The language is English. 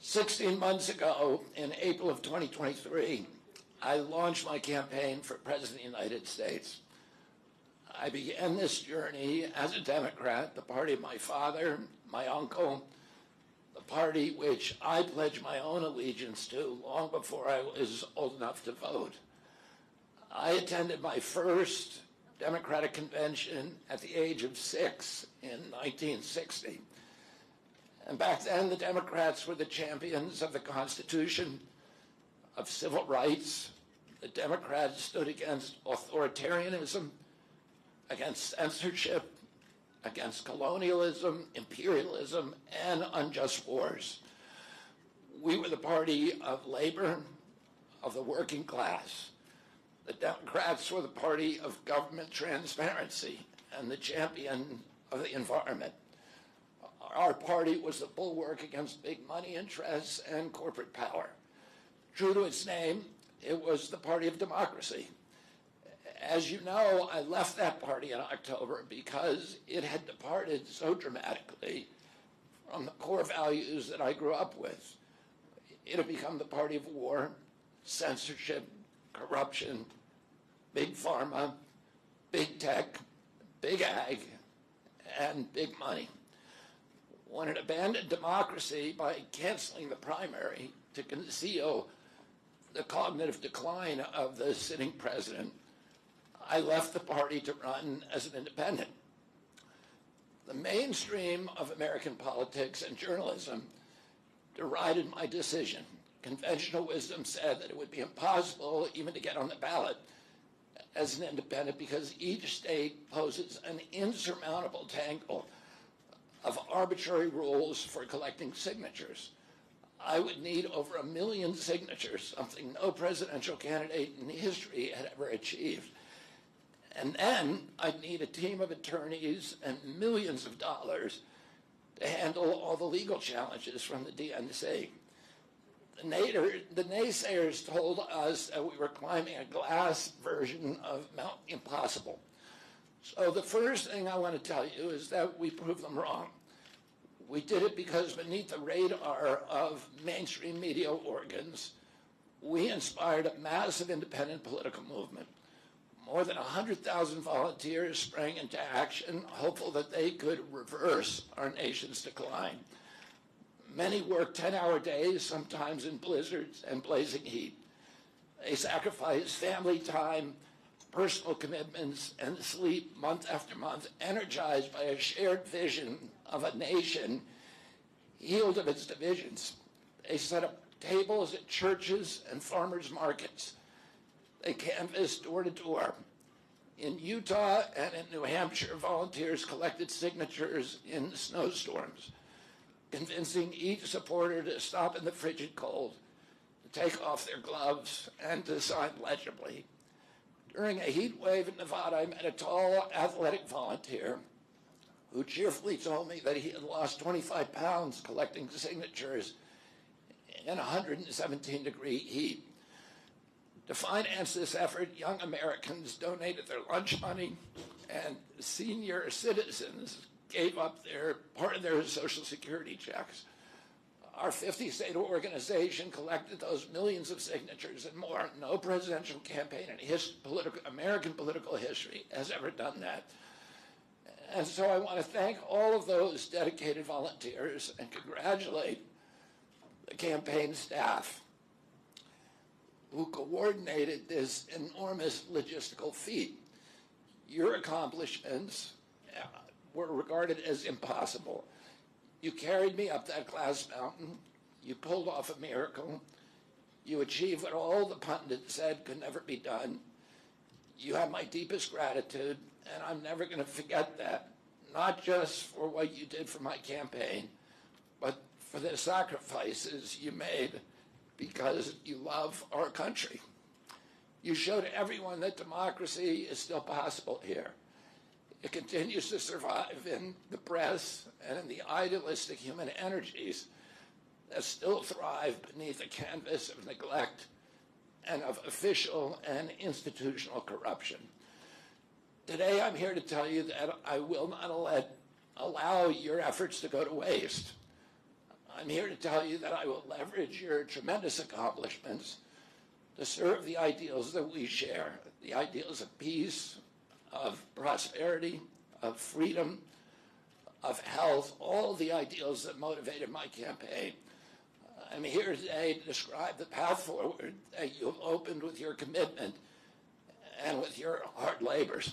16 months ago, in April of 2023, I launched my campaign for President of the United States. I began this journey as a Democrat, the party of my father, my uncle, the party which I pledged my own allegiance to long before I was old enough to vote. I attended my first Democratic convention at the age of 6 in 1960. And back then, the Democrats were the champions of the Constitution, of civil rights. The Democrats stood against authoritarianism, against censorship, against colonialism, imperialism, and unjust wars. We were the party of labor, of the working class. The Democrats were the party of government transparency and the champion of the environment. Our party was the bulwark against big money interests and corporate power. True to its name, it was the party of democracy. As you know, I left that party in October because it had departed so dramatically from the core values that I grew up with. It had become the party of war, censorship, corruption, big pharma, big tech, big ag, and big money. When it abandoned democracy by canceling the primary to conceal the cognitive decline of the sitting president, I left the party to run as an independent. The mainstream of American politics and journalism derided my decision. Conventional wisdom said that it would be impossible even to get on the ballot as an independent because each state poses an insurmountable tangle of arbitrary rules for collecting signatures. I would need over 1 million signatures, something no presidential candidate in history had ever achieved. And then I'd need a team of attorneys and millions of dollars to handle all the legal challenges from the DNC. The naysayers told us that we were climbing a glass version of Mount Impossible. So the first thing I want to tell you is that we proved them wrong. We did it because beneath the radar of mainstream media organs, we inspired a massive independent political movement. More than 100,000 volunteers sprang into action, hopeful that they could reverse our nation's decline. Many worked 10-hour days, sometimes in blizzards and blazing heat. They sacrificed family time, personal commitments, and sleep month after month, energized by a shared vision of a nation healed of its divisions. They set up tables at churches and farmers' markets. They canvassed door to door. In Utah and in New Hampshire, volunteers collected signatures in snowstorms, convincing each supporter to stop in the frigid cold, to take off their gloves, and to sign legibly. During a heat wave in Nevada, I met a tall, athletic volunteer who cheerfully told me that he had lost 25 pounds collecting signatures in 117-degree heat. To finance this effort, young Americans donated their lunch money, and senior citizens gave up part of their Social Security checks. Our 50-state organization collected those millions of signatures and more. No presidential campaign in American political history has ever done that. And so I want to thank all of those dedicated volunteers and congratulate the campaign staff who coordinated this enormous logistical feat. Your accomplishments were regarded as impossible. You carried me up that glass mountain. You pulled off a miracle. You achieved what all the pundits said could never be done. You have my deepest gratitude, and I'm never going to forget that, not just for what you did for my campaign, but for the sacrifices you made because you love our country. You showed everyone that democracy is still possible here. It continues to survive in the press and in the idealistic human energies that still thrive beneath a canvas of neglect and of official and institutional corruption. Today, I'm here to tell you that I will not allow your efforts to go to waste. I'm here to tell you that I will leverage your tremendous accomplishments to serve the ideals that we share, the ideals of peace, of prosperity, of freedom, of health, all the ideals that motivated my campaign. I'm here today to describe the path forward that you've opened with your commitment and with your hard labors.